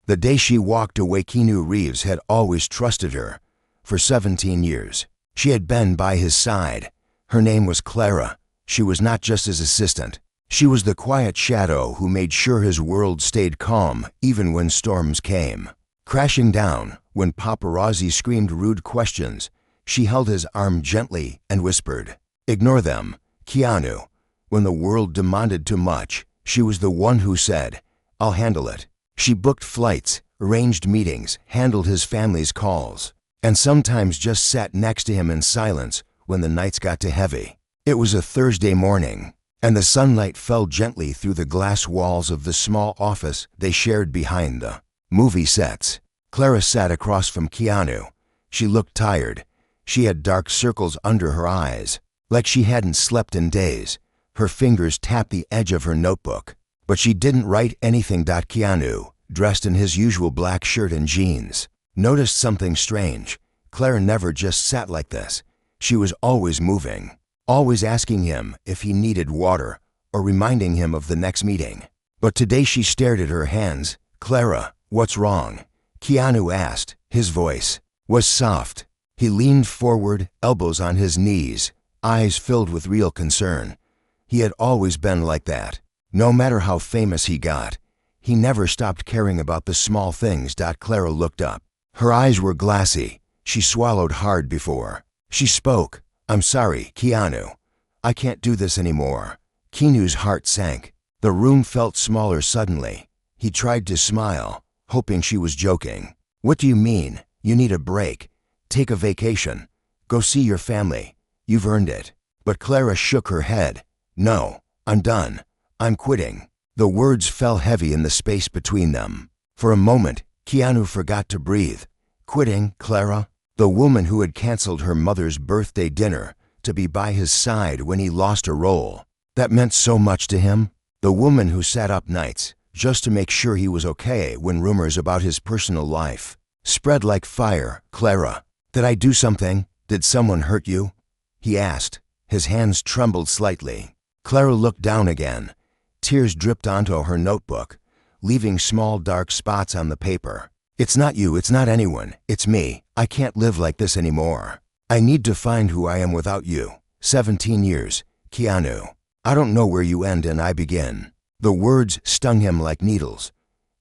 The day she walked away, KeanuReeves had always trusted her. For 17 years, she had been by his side. Her name was Clara. She was not just his assistant. She was the quiet shadow who made sure his world stayed calm even when storms came. Crashing down, when paparazzi screamed rude questions, she held his arm gently and whispered, "Ignore them, Keanu." When the world demanded too much, she was the one who said, "I'll handle it." She booked flights, arranged meetings, handled his family's calls, and sometimes just sat next to him in silence when the nights got too heavy. It was a Thursday morning, and the sunlight fell gently through the glass walls of the small office they shared behind the movie sets. Clara sat across from Keanu. She looked tired. She had dark circles under her eyes, like she hadn't slept in days. Her fingers tapped the edge of her notebook, but she didn't write anything. Keanu, dressed in his usual black shirt and jeans, noticed something strange. Clara never just sat like this. She was always moving, always asking him if he needed water or reminding him of the next meeting. But today she stared at her hands. "Clara, what's wrong?" Keanu asked. His voice was soft. He leaned forward, elbows on his knees, eyes filled with real concern. He had always been like that. No matter how famous he got, he never stopped caring about the small things. Clara looked up. Her eyes were glassy. She swallowed hard before she spoke. "I'm sorry, Keanu. I can't do this anymore." Keanu's heart sank. The room felt smaller suddenly. He tried to smile, hoping she was joking. "What do you mean? You need a break. Take a vacation. Go see your family. You've earned it." But Clara shook her head. "No, I'm done. I'm quitting." The words fell heavy in the space between them. For a moment, Keanu forgot to breathe. Quitting, Clara? The woman who had canceled her mother's birthday dinner to be by his side when he lost a role. That meant so much to him. The woman who sat up nights just to make sure he was okay when rumors about his personal life spread like fire. "Clara, did I do something? Did someone hurt you?" he asked. His hands trembled slightly. Clara looked down again. Tears dripped onto her notebook, leaving small dark spots on the paper. "It's not you, it's not anyone, it's me. I can't live like this anymore. I need to find who I am without you. 17 years, Keanu. I don't know where you end and I begin." The words stung him like needles.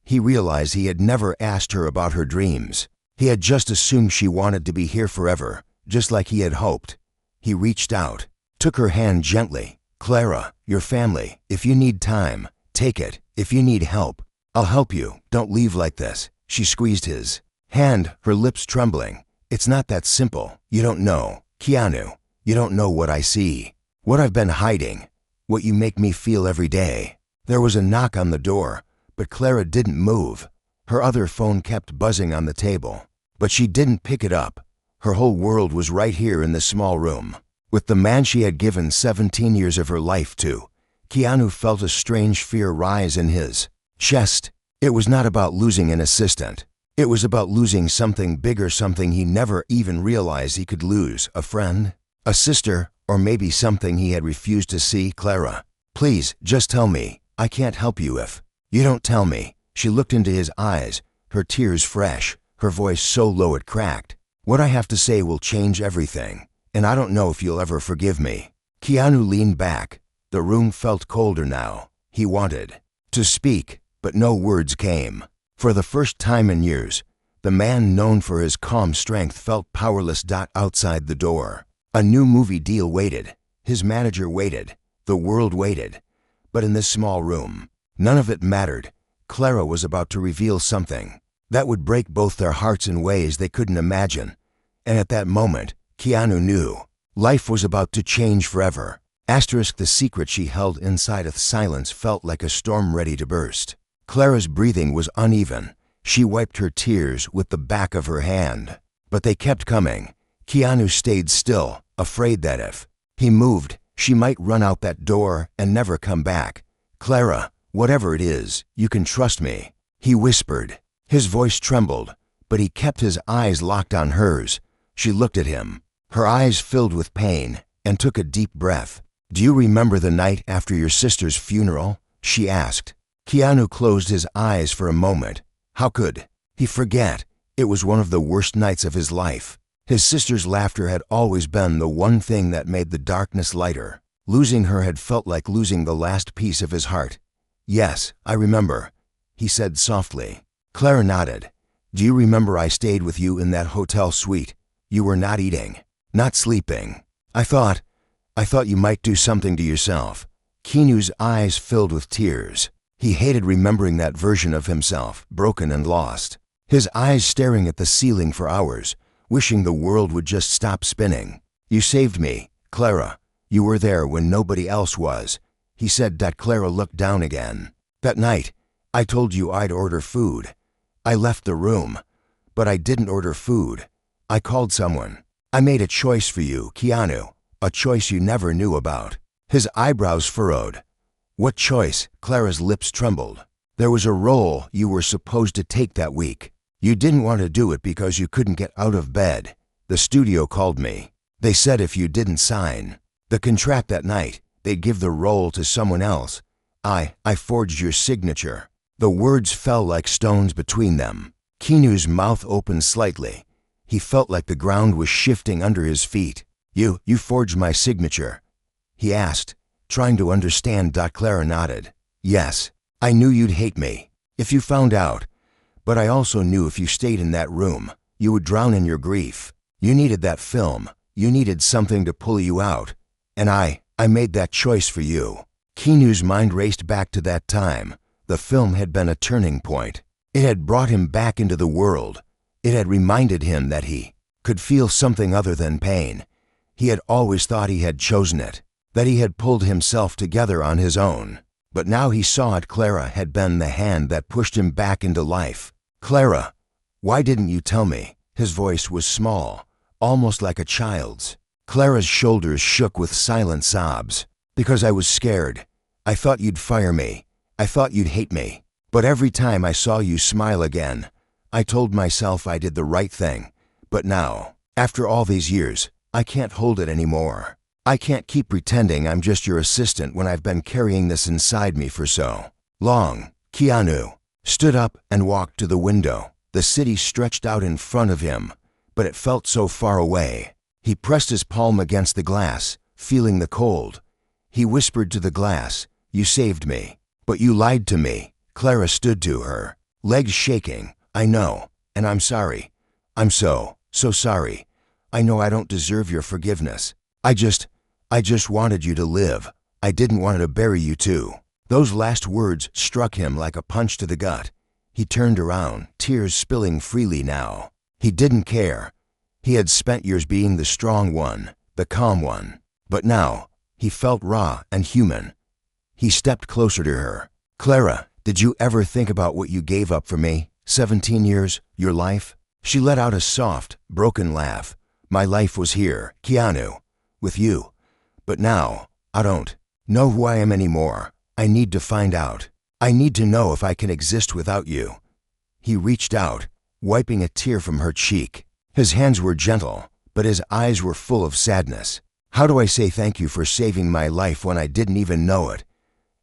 He realized he had never asked her about her dreams. He had just assumed she wanted to be here forever, just like he had hoped. He reached out, took her hand gently. "Clara, your family. If you need time, take it. If you need help, I'll help you. Don't leave like this." She squeezed his hand, her lips trembling. "It's not that simple. You don't know, Keanu. You don't know what I see, what I've been hiding, what you make me feel every day." There was a knock on the door, but Clara didn't move. Her other phone kept buzzing on the table, but she didn't pick it up. Her whole world was right here in this small room, with the man she had given 17 years of her life to. Keanu felt a strange fear rise in his chest. It was not about losing an assistant. It was about losing something bigger, something he never even realized he could lose. A friend, a sister, or maybe something he had refused to see. "Clara, please, just tell me. I can't help you if you don't tell me." She looked into his eyes, her tears fresh, her voice so low it cracked. "What I have to say will change everything, and I don't know if you'll ever forgive me." Keanu leaned back. The room felt colder now. He wanted to speak, but no words came. For the first time in years, the man known for his calm strength felt powerless. Outside the door, a new movie deal waited. His manager waited. The world waited. But in this small room, none of it mattered. Clara was about to reveal something that would break both their hearts in ways they couldn't imagine. And at that moment, Keanu knew life was about to change forever. The secret she held inside of silence felt like a storm ready to burst. Clara's breathing was uneven. She wiped her tears with the back of her hand. But they kept coming. Keanu stayed still, afraid that if he moved, she might run out that door and never come back. "Clara, whatever it is, you can trust me," he whispered. His voice trembled, but he kept his eyes locked on hers. She looked at him, her eyes filled with pain, and took a deep breath. "Do you remember the night after your sister's funeral?" she asked. Keanu closed his eyes for a moment. How could he forget? It was one of the worst nights of his life. His sister's laughter had always been the one thing that made the darkness lighter. Losing her had felt like losing the last piece of his heart. "Yes, I remember," he said softly. Clara nodded. "Do you remember I stayed with you in that hotel suite? You were not eating, not sleeping. I thought you might do something to yourself." Keanu's eyes filled with tears. He hated remembering that version of himself, broken and lost. His eyes staring at the ceiling for hours, wishing the world would just stop spinning. "You saved me, Clara. You were there when nobody else was," he said. Clara looked down again. "That night, I told you I'd order food. I left the room, but I didn't order food. I called someone. I made a choice for you, Keanu, a choice you never knew about." His eyebrows furrowed. "What choice?" Clara's lips trembled. "There was a role you were supposed to take that week. You didn't want to do it because you couldn't get out of bed. The studio called me. They said if you didn't sign the contract that night, they'd give the role to someone else. I forged your signature." The words fell like stones between them. Keanu's mouth opened slightly. He felt like the ground was shifting under his feet. You forged my signature?" he asked, trying to understand. Clara nodded. "Yes, I knew you'd hate me if you found out, but I also knew if you stayed in that room, you would drown in your grief. You needed that film. You needed something to pull you out. And I made that choice for you." Keanu's mind raced back to that time. The film had been a turning point. It had brought him back into the world. It had reminded him that he could feel something other than pain. He had always thought he had chosen it, that he had pulled himself together on his own. But now he saw it. Clara had been the hand that pushed him back into life. "Clara, why didn't you tell me?" His voice was small, almost like a child's. Clara's shoulders shook with silent sobs. "Because I was scared. I thought you'd fire me. I thought you'd hate me. But every time I saw you smile again, I told myself I did the right thing. But now, after all these years, I can't hold it anymore. I can't keep pretending I'm just your assistant when I've been carrying this inside me for so long." Keanu stood up and walked to the window. The city stretched out in front of him, but it felt so far away. He pressed his palm against the glass, feeling the cold. He whispered to the glass, "You saved me, but you lied to me." Clara stood to her, legs shaking. "I know, and I'm sorry. I'm so sorry. I know I don't deserve your forgiveness. I just wanted you to live. I didn't want to bury you too." Those last words struck him like a punch to the gut. He turned around, tears spilling freely now. He didn't care. He had spent years being the strong one, the calm one. But now, he felt raw and human. He stepped closer to her. "Clara, did you ever think about what you gave up for me? 17 years, your life?" She let out a soft, broken laugh. "My life was here, Keanu, with you. But now, I don't know who I am anymore. I need to find out. I need to know if I can exist without you." He reached out, wiping a tear from her cheek. His hands were gentle, but his eyes were full of sadness. "How do I say thank you for saving my life when I didn't even know it?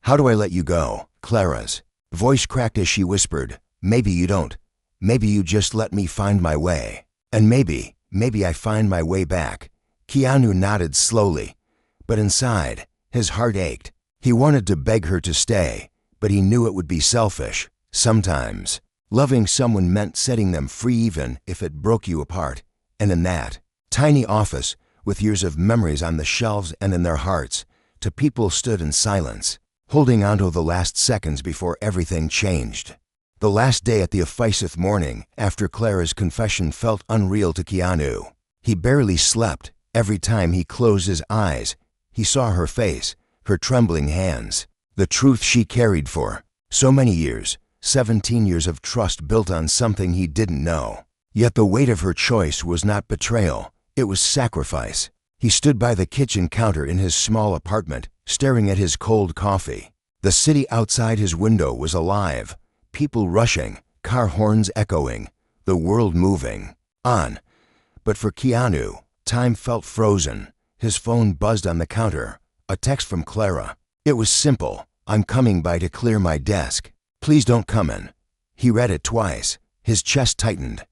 How do I let you go?" Clara's voice cracked as she whispered, "Maybe you don't. Maybe you just let me find my way. And maybe I find my way back." Keanu nodded slowly, but inside, his heart ached. He wanted to beg her to stay, but he knew it would be selfish. Sometimes, loving someone meant setting them free even if it broke you apart. And in that tiny office, with years of memories on the shelves and in their hearts, two people stood in silence, holding on to the last seconds before everything changed. The last day at the effusive morning after Clara's confession felt unreal to Keanu. He barely slept. Every time he closed his eyes, he saw her face, her trembling hands, the truth she carried for so many years, 17 years of trust built on something he didn't know. Yet the weight of her choice was not betrayal, it was sacrifice. He stood by the kitchen counter in his small apartment, staring at his cold coffee. The city outside his window was alive, people rushing, car horns echoing, the world moving on. But for Keanu, time felt frozen. His phone buzzed on the counter, a text from Clara. It was simple. "I'm coming by to clear my desk. Please don't come in." He read it twice. His chest tightened.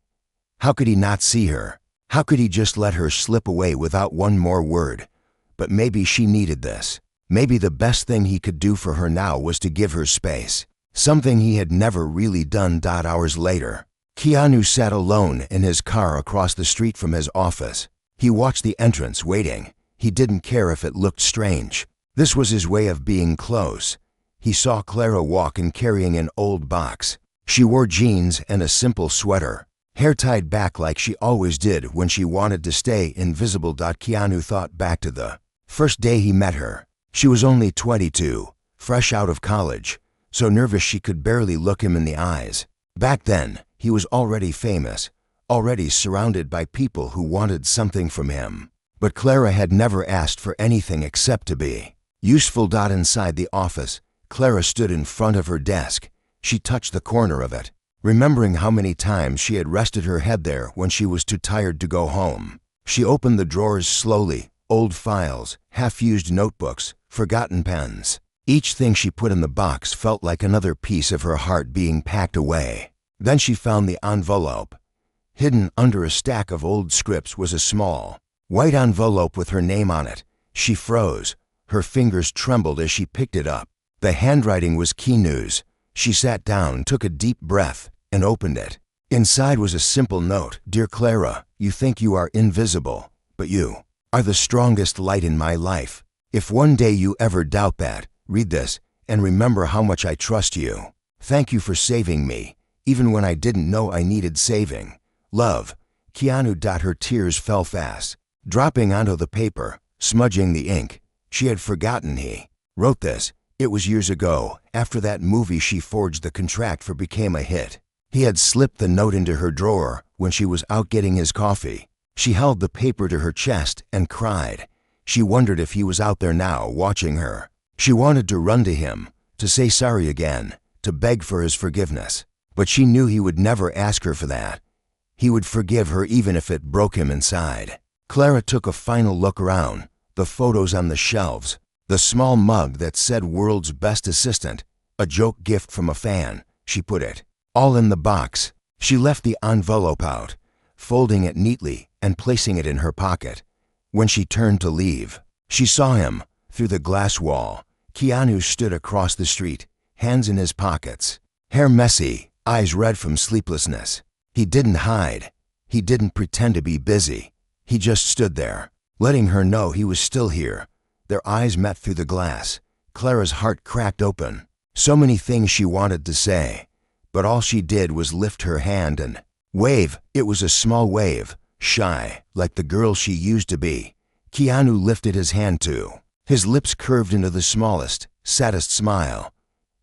How could he not see her? How could he just let her slip away without one more word? But maybe she needed this. Maybe the best thing he could do for her now was to give her space. Something he had never really done. Hours later, Keanu sat alone in his car across the street from his office. He watched the entrance, waiting. He didn't care if it looked strange. This was his way of being close. He saw Clara walk in carrying an old box. She wore jeans and a simple sweater, hair tied back like she always did when she wanted to stay invisible. Keanu thought back to the first day he met her. She was only 22, fresh out of college, so nervous she could barely look him in the eyes. Back then, he was already famous, already surrounded by people who wanted something from him. But Clara had never asked for anything except to be useful. Inside the office, Clara stood in front of her desk. She touched the corner of it, remembering how many times she had rested her head there when she was too tired to go home. She opened the drawers slowly, old files, half-used notebooks, forgotten pens. Each thing she put in the box felt like another piece of her heart being packed away. Then she found the envelope. Hidden under a stack of old scripts was a small, white envelope with her name on it. She froze. Her fingers trembled as she picked it up. The handwriting was Keanu's. She sat down, took a deep breath, and opened it. Inside was a simple note. Dear Clara, you think you are invisible, but you are the strongest light in my life. If one day you ever doubt that, read this and remember how much I trust you. Thank you for saving me, even when I didn't know I needed saving. Love, Keanu. Her tears fell fast, dropping onto the paper, smudging the ink. She had forgotten he wrote this. It was years ago, after that movie she forged the contract for became a hit. He had slipped the note into her drawer when she was out getting his coffee. She held the paper to her chest and cried. She wondered if he was out there now, watching her. She wanted to run to him, to say sorry again, to beg for his forgiveness. But she knew he would never ask her for that. He would forgive her even if it broke him inside. Clara took a final look around, the photos on the shelves, the small mug that said world's best assistant, a joke gift from a fan, she put it, all in the box. She left the envelope out, folding it neatly and placing it in her pocket. When she turned to leave, she saw him through the glass wall. Keanu stood across the street, hands in his pockets, hair messy, eyes red from sleeplessness. He didn't hide. He didn't pretend to be busy. He just stood there, letting her know he was still here. Their eyes met through the glass. Clara's heart cracked open. So many things she wanted to say, but all she did was lift her hand and wave. It was a small wave, shy, like the girl she used to be. Keanu lifted his hand too. His lips curved into the smallest, saddest smile.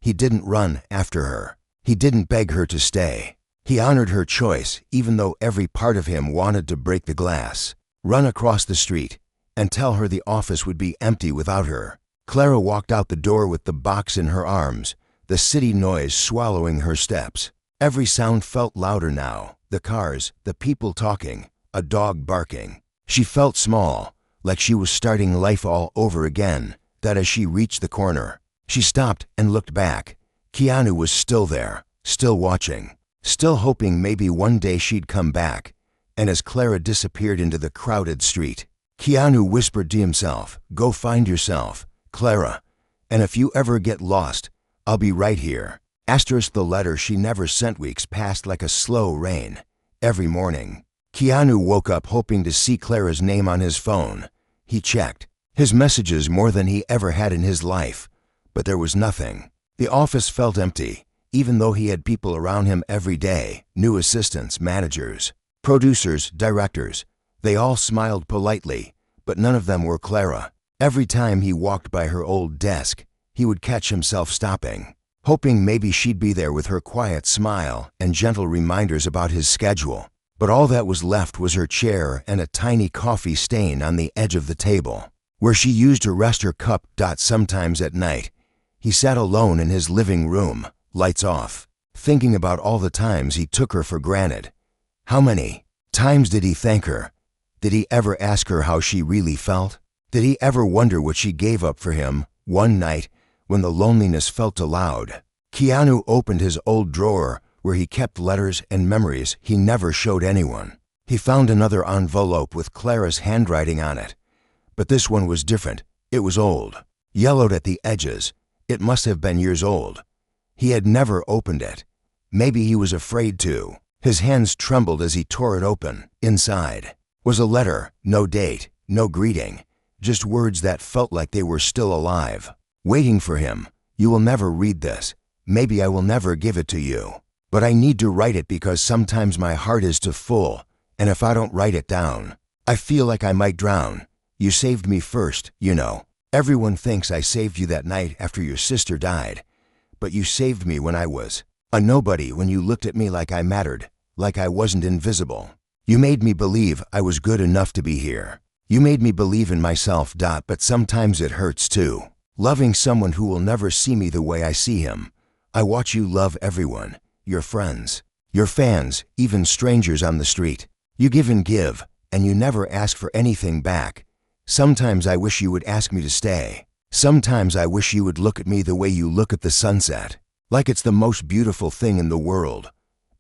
He didn't run after her. He didn't beg her to stay. He honored her choice, even though every part of him wanted to break the glass, run across the street, and tell her the office would be empty without her. Clara walked out the door with the box in her arms, the city noise swallowing her steps. Every sound felt louder now, the cars, the people talking, a dog barking. She felt small, like she was starting life all over again. That as she reached the corner, she stopped and looked back. Keanu was still there, still watching, still hoping maybe one day she'd come back. And as Clara disappeared into the crowded street, Keanu whispered to himself, "Go find yourself, Clara, and if you ever get lost, I'll be right here." The letter she never sent. Weeks passed like a slow rain. Every morning, Keanu woke up hoping to see Clara's name on his phone. He checked his messages more than he ever had in his life, but there was nothing. The office felt empty, even though he had people around him every day, new assistants, managers, producers, directors. They all smiled politely, but none of them were Clara. Every time he walked by her old desk, he would catch himself stopping, hoping maybe she'd be there with her quiet smile and gentle reminders about his schedule. But all that was left was her chair and a tiny coffee stain on the edge of the table, where she used to rest her cup. Sometimes at night, he sat alone in his living room, lights off, thinking about all the times he took her for granted. How many times did he thank her? Did he ever ask her how she really felt? Did he ever wonder what she gave up for him? One night, when the loneliness felt too loud, Keanu opened his old drawer where he kept letters and memories he never showed anyone. He found another envelope with Clara's handwriting on it. But this one was different. It was old, yellowed at the edges. It must have been years old. He had never opened it. Maybe he was afraid to. His hands trembled as he tore it open. Inside was a letter, no date, no greeting, just words that felt like they were still alive, waiting for him. You will never read this. Maybe I will never give it to you. But I need to write it because sometimes my heart is too full, and if I don't write it down, I feel like I might drown. You saved me first, you know. Everyone thinks I saved you that night after your sister died. But you saved me when I was a nobody, when you looked at me like I mattered, like I wasn't invisible. You made me believe I was good enough to be here. You made me believe in myself. But sometimes it hurts too. Loving someone who will never see me the way I see him. I watch you love everyone, your friends, your fans, even strangers on the street. You give and give, and you never ask for anything back. Sometimes I wish you would ask me to stay. Sometimes I wish you would look at me the way you look at the sunset, like it's the most beautiful thing in the world.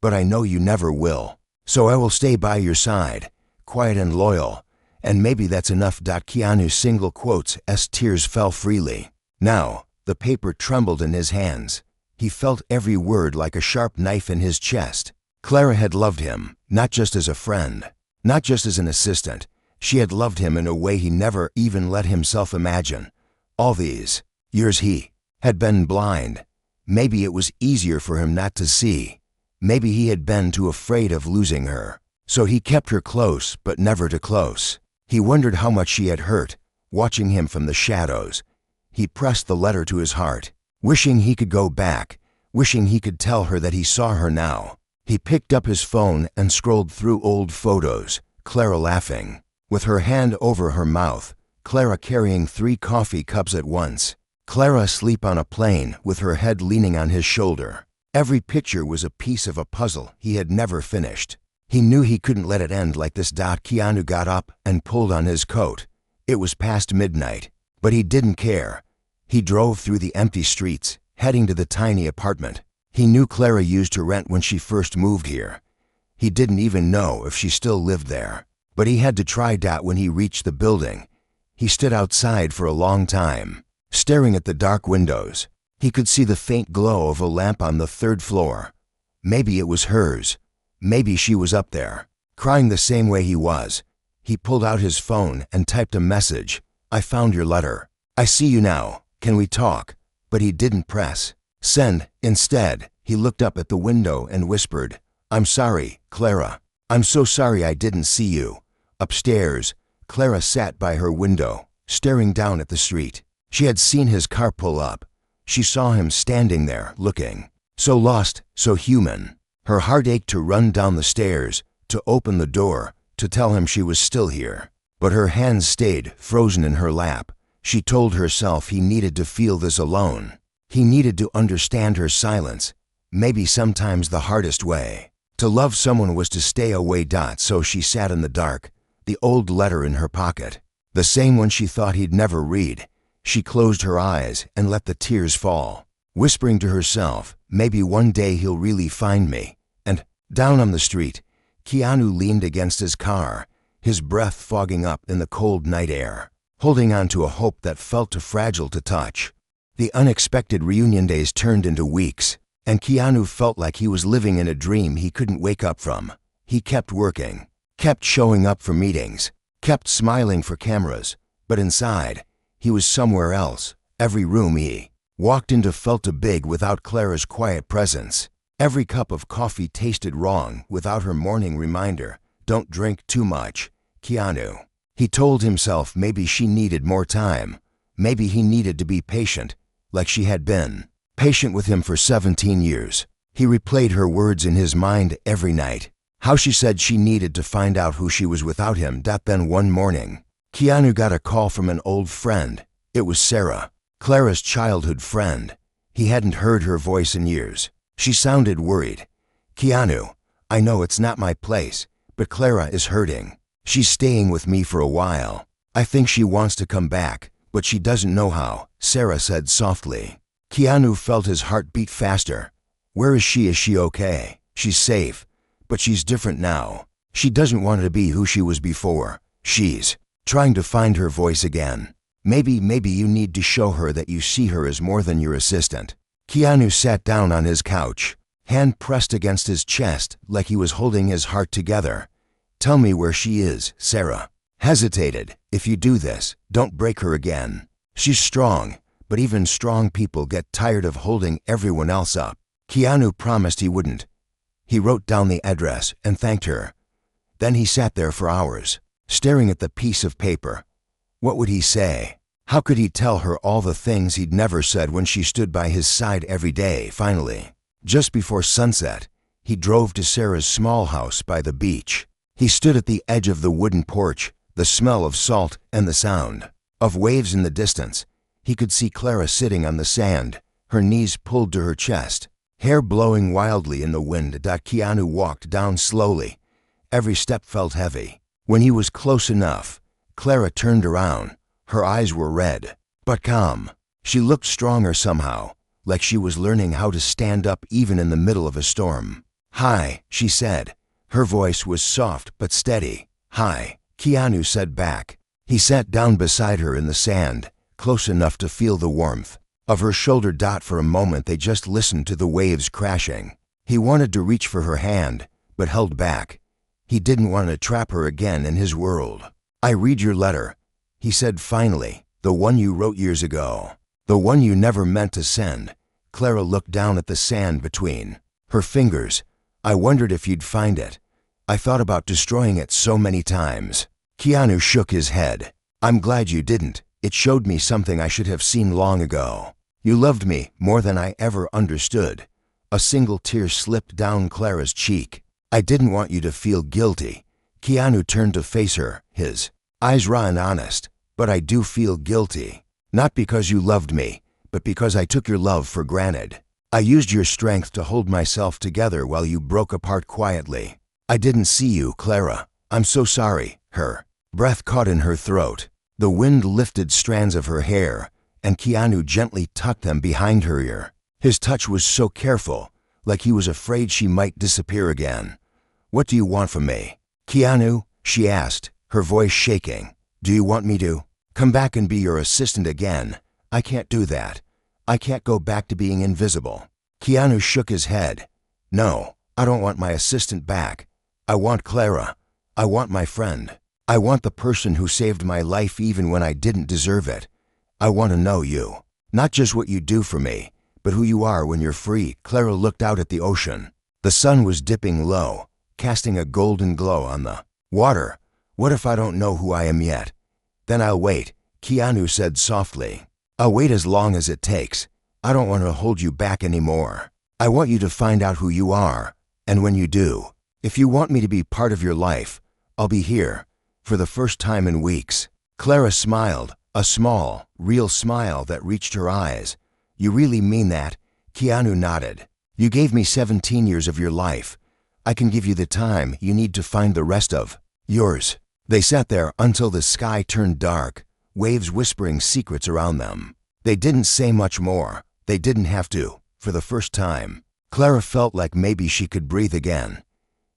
But I know you never will. So I will stay by your side, quiet and loyal. And maybe that's enough. Keanu single quotes as tears fell freely. Now, the paper trembled in his hands. He felt every word like a sharp knife in his chest. Clara had loved him, not just as a friend, not just as an assistant. She had loved him in a way he never even let himself imagine. All these years he had been blind. Maybe it was easier for him not to see. Maybe he had been too afraid of losing her. So he kept her close, but never too close. He wondered how much she had hurt, watching him from the shadows. He pressed the letter to his heart, wishing he could go back, wishing he could tell her that he saw her now. He picked up his phone and scrolled through old photos. Clara laughing, with her hand over her mouth. Clara carrying 3 coffee cups at once. Clara asleep on a plane with her head leaning on his shoulder. Every picture was a piece of a puzzle he had never finished. He knew he couldn't let it end like this. Keanu got up and pulled on his coat. It was past midnight, but he didn't care. He drove through the empty streets, heading to the tiny apartment. He knew Clara used to rent when she first moved here. He didn't even know if she still lived there, but he had to try. When he reached the building, he stood outside for a long time, staring at the dark windows. He could see the faint glow of a lamp on the 3rd floor. Maybe it was hers. Maybe she was up there, crying the same way he was. He pulled out his phone and typed a message. I found your letter. I see you now. Can we talk? But he didn't press send. Instead, he looked up at the window and whispered, I'm sorry, Clara. I'm so sorry I didn't see you. Upstairs, Clara sat by her window, staring down at the street. She had seen his car pull up. She saw him standing there, looking so lost, so human. Her heart ached to run down the stairs, to open the door, to tell him she was still here. But her hands stayed frozen in her lap. She told herself he needed to feel this alone. He needed to understand her silence. Maybe sometimes the hardest way to love someone was to stay away. So she sat in the dark, the old letter in her pocket, the same one she thought he'd never read. She closed her eyes and let the tears fall, whispering to herself, maybe one day he'll really find me. And down on the street, Keanu leaned against his car, his breath fogging up in the cold night air, holding on to a hope that felt too fragile to touch. The unexpected reunion days turned into weeks, and Keanu felt like he was living in a dream he couldn't wake up from. He kept working, kept showing up for meetings, kept smiling for cameras, but inside, he was somewhere else. Every room he walked into felt too big without Clara's quiet presence. Every cup of coffee tasted wrong without her morning reminder, don't drink too much, Keanu. He told himself maybe she needed more time. Maybe he needed to be patient, like she had been patient with him for 17 years. He replayed her words in his mind every night. How she said she needed to find out who she was without him. Then one morning, Keanu got a call from an old friend. It was Sarah, Clara's childhood friend. He hadn't heard her voice in years. She sounded worried. Keanu, I know it's not my place, but Clara is hurting. She's staying with me for a while. I think she wants to come back, but she doesn't know how, Sarah said softly. Keanu felt his heart beat faster. Where is she? Is she okay? She's safe, but she's different now. She doesn't want to be who she was before. She's trying to find her voice again. Maybe you need to show her that you see her as more than your assistant. Keanu sat down on his couch, hand pressed against his chest like he was holding his heart together. Tell me where she is, Sarah. Hesitated. If you do this, don't break her again. She's strong, but even strong people get tired of holding everyone else up. Keanu promised he wouldn't. He wrote down the address and thanked her. Then he sat there for hours, staring at the piece of paper. What would he say? How could he tell her all the things he'd never said when she stood by his side every day? Finally, just before sunset, he drove to Sarah's small house by the beach. He stood at the edge of the wooden porch, the smell of salt and the sound of waves in the distance. He could see Clara sitting on the sand, her knees pulled to her chest, hair blowing wildly in the wind. Keanu walked down slowly. Every step felt heavy. When he was close enough, Clara turned around. Her eyes were red, but calm. She looked stronger somehow, like she was learning how to stand up even in the middle of a storm. "Hi," she said. Her voice was soft but steady. "Hi," Keanu said back. He sat down beside her in the sand, close enough to feel the warmth of her shoulder. For a moment they just listened to the waves crashing. He wanted to reach for her hand, but held back. He didn't want to trap her again in his world. "I read your letter," he said finally. "The one you wrote years ago. The one you never meant to send." Clara looked down at the sand between her fingers. "I wondered if you'd find it. I thought about destroying it so many times." Keanu shook his head. "I'm glad you didn't. It showed me something I should have seen long ago. You loved me more than I ever understood." A single tear slipped down Clara's cheek. "I didn't want you to feel guilty." Keanu turned to face her, his eyes raw and honest. "But I do feel guilty. Not because you loved me, but because I took your love for granted. I used your strength to hold myself together while you broke apart quietly. I didn't see you, Clara. I'm so sorry." Her breath caught in her throat. The wind lifted strands of her hair, and Keanu gently tucked them behind her ear. His touch was so careful, like he was afraid she might disappear again. "What do you want from me, Keanu?" she asked, her voice shaking. "Do you want me to come back and be your assistant again?" "I can't do that. I can't go back to being invisible." Keanu shook his head. "No, I don't want my assistant back. I want Clara. I want my friend. I want the person who saved my life even when I didn't deserve it. I want to know you. Not just what you do for me, but who you are when you're free." Clara looked out at the ocean. The sun was dipping low, casting a golden glow on the water. "What if I don't know who I am yet?" "Then I'll wait," Keanu said softly. "I'll wait as long as it takes. I don't want to hold you back anymore. I want you to find out who you are, and when you do, if you want me to be part of your life, I'll be here." For the first time in weeks, Clara smiled, a small, real smile that reached her eyes. "You really mean that?" Keanu nodded. "You gave me 17 years of your life. I can give you the time you need to find the rest of yours." They sat there until the sky turned dark, waves whispering secrets around them. They didn't say much more. They didn't have to. For the first time, Clara felt like maybe she could breathe again.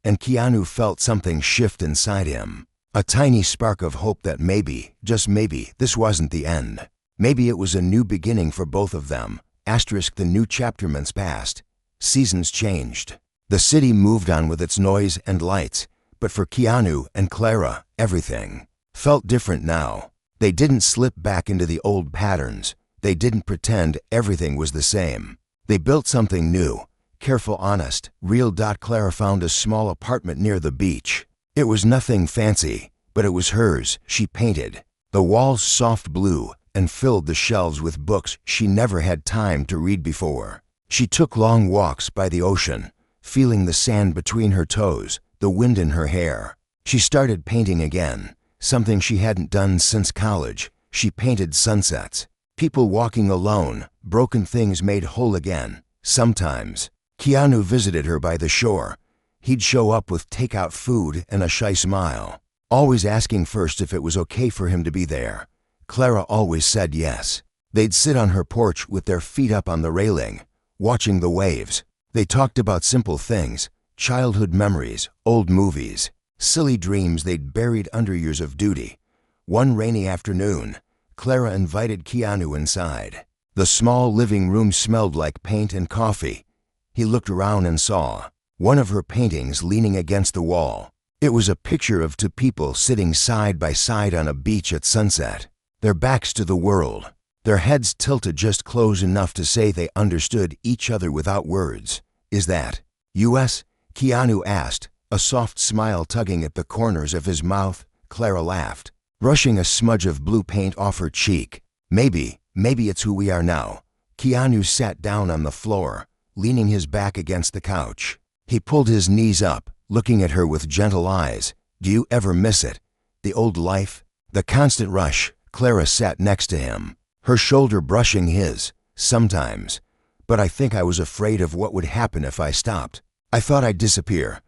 And Keanu felt something shift inside him. A tiny spark of hope that maybe, just maybe, this wasn't the end. Maybe it was a new beginning for both of them. The new chapter months passed. Seasons changed. The city moved on with its noise and lights. But for Keanu and Clara, everything felt different now. They didn't slip back into the old patterns. They didn't pretend everything was the same. They built something new, careful, honest, real. Clara found a small apartment near the beach. It was nothing fancy, but it was hers. She painted the walls soft blue and filled the shelves with books she never had time to read before. She took long walks by the ocean, feeling the sand between her toes, the wind in her hair. She started painting again, something she hadn't done since college. She painted sunsets, people walking alone, broken things made whole again. Sometimes, Keanu visited her by the shore. He'd show up with takeout food and a shy smile, always asking first if it was okay for him to be there. Clara always said yes. They'd sit on her porch with their feet up on the railing, watching the waves. They talked about simple things, childhood memories, old movies, silly dreams they'd buried under years of duty. One rainy afternoon, Clara invited Keanu inside. The small living room smelled like paint and coffee. He looked around and saw one of her paintings leaning against the wall. It was a picture of two people sitting side by side on a beach at sunset, their backs to the world, their heads tilted just close enough to say they understood each other without words. "Is that us?" Keanu asked, a soft smile tugging at the corners of his mouth. Clara laughed, brushing a smudge of blue paint off her cheek. Maybe it's who we are now." Keanu sat down on the floor, leaning his back against the couch. He pulled his knees up, looking at her with gentle eyes. "Do you ever miss it? The old life? The constant rush?" Clara sat next to him, her shoulder brushing his. "Sometimes. But I think I was afraid of what would happen if I stopped. I thought I'd disappear.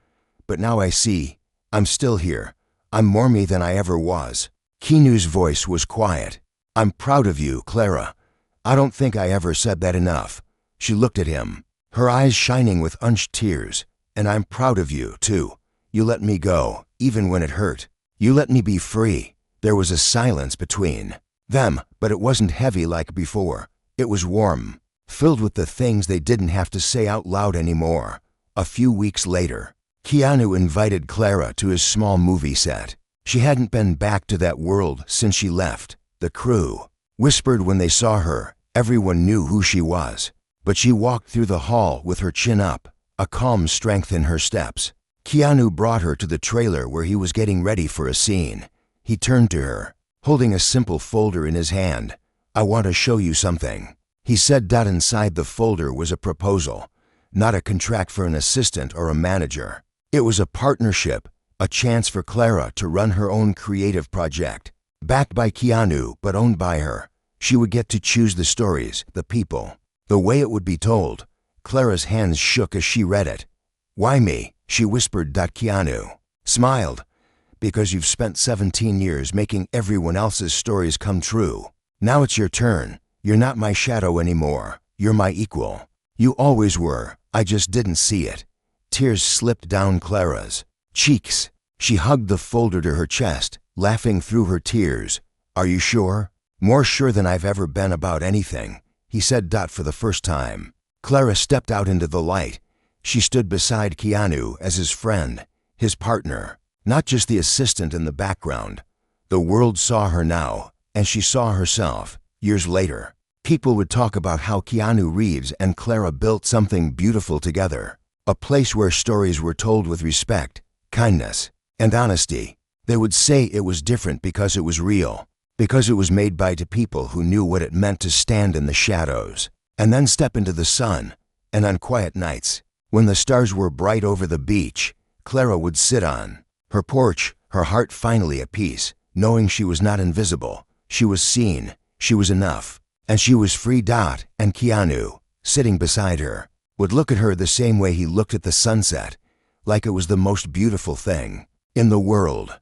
But now I see. I'm still here. I'm more me than I ever was." Keanu's voice was quiet. "I'm proud of you, Clara. I don't think I ever said that enough." She looked at him, her eyes shining with unshed tears. "And I'm proud of you, too. You let me go, even when it hurt. You let me be free." There was a silence between them, but it wasn't heavy like before. It was warm, filled with the things they didn't have to say out loud anymore. A few weeks later, Keanu invited Clara to his small movie set. She hadn't been back to that world since she left. The crew whispered when they saw her. Everyone knew who she was. But she walked through the hall with her chin up, a calm strength in her steps. Keanu brought her to the trailer where he was getting ready for a scene. He turned to her, holding a simple folder in his hand. "I want to show you something," he said. Inside the folder was a proposal, not a contract for an assistant or a manager. It was a partnership, a chance for Clara to run her own creative project, backed by Keanu but owned by her. She would get to choose the stories, the people, the way it would be told. Clara's hands shook as she read it. "Why me?" she whispered. Keanu smiled. "Because you've spent 17 years making everyone else's stories come true. Now it's your turn. You're not my shadow anymore. You're my equal. You always were. I just didn't see it." Tears slipped down Clara's cheeks. She hugged the folder to her chest, laughing through her tears. "Are you sure?" "More sure than I've ever been about anything," he said. For the first time, Clara stepped out into the light. She stood beside Keanu as his friend, his partner, not just the assistant in the background. The world saw her now, and she saw herself. Years later, people would talk about how Keanu Reeves and Clara built something beautiful together, a place where stories were told with respect, kindness, and honesty. They would say it was different because it was real, because it was made by two people who knew what it meant to stand in the shadows and then step into the sun. And on quiet nights, when the stars were bright over the beach, Clara would sit on her porch, her heart finally at peace, knowing she was not invisible. She was seen, she was enough, and she was free. And Keanu, sitting beside her, would look at her the same way he looked at the sunset, like it was the most beautiful thing in the world.